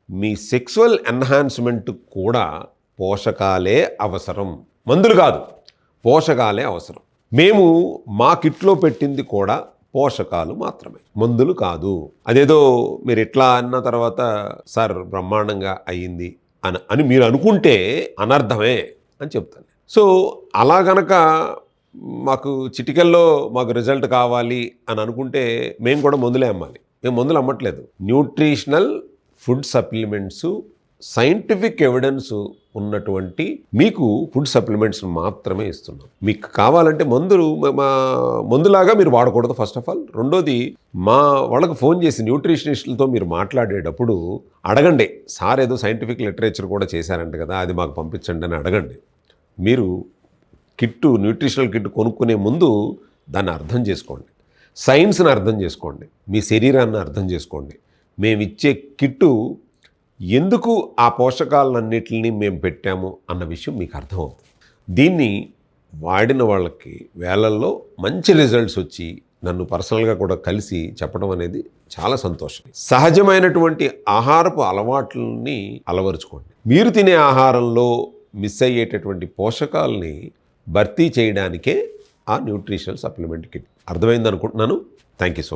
మీ sexual enhancement కూడా పోషకాలే అవసరం, మందులు కాదు, పోషకాలే అవసరం. మేము మా కిట్లో పెట్టింది కూడా పోషకాలు మాత్రమే, మందులు కాదు. అదేదో మీరు ఇట్లా అన్న తర్వాత సార్ బ్రహ్మాండంగా అయ్యింది అని మీరు అనుకుంటే అనర్థమే అని చెప్తాను. సో అలా గనక మాకు చిటికల్లో మాకు రిజల్ట్ కావాలి అని అనుకుంటే మేము కూడా మందులే అమ్మాలి. మేము మందులు అమ్మట్లేదు. Nutritional food supplements, scientific evidence ఉన్నటువంటి మీకు ఫుడ్ సప్లిమెంట్స్ మాత్రమే ఇస్తున్నాం. మీకు కావాలంటే మందులాగా మీరు వాడకూడదు ఫస్ట్ ఆఫ్ ఆల్. రెండోది, మా వాళ్ళకు ఫోన్ చేసి న్యూట్రిషనిస్టులతో మీరు మాట్లాడేటప్పుడు అడగండి, సార్ ఏదో సైంటిఫిక్ లిటరేచర్ కూడా చేశారంట కదా, అది మాకు పంపించండి అని అడగండి. మీరు న్యూట్రిషనల్ కిట్ కొనుక్కునే ముందు దాన్ని అర్థం చేసుకోండి, సైన్స్ని అర్థం చేసుకోండి, మీ శరీరాన్ని అర్థం చేసుకోండి. మేమిచ్చే కిట్టు ఎందుకు ఆ పోషకాలన్నిటిని మేము పెట్టాము అన్న విషయం మీకు అర్థమవుతుంది. దీన్ని వాడిన వాళ్ళకి వేలల్లో మంచి రిజల్ట్స్ వచ్చి నన్ను పర్సనల్గా కూడా కలిసి చెప్పడం అనేది చాలా సంతోషం. సహజమైనటువంటి ఆహారపు అలవాట్లని అలవరుచుకోండి. మీరు తినే ఆహారంలో మిస్ అయ్యేటటువంటి పోషకాలని భర్తీ చేయడానికే ఆ న్యూట్రిషనల్ సప్లిమెంట్ కిట్. అర్థమైంది అనుకుంటున్నాను. Thank you so much.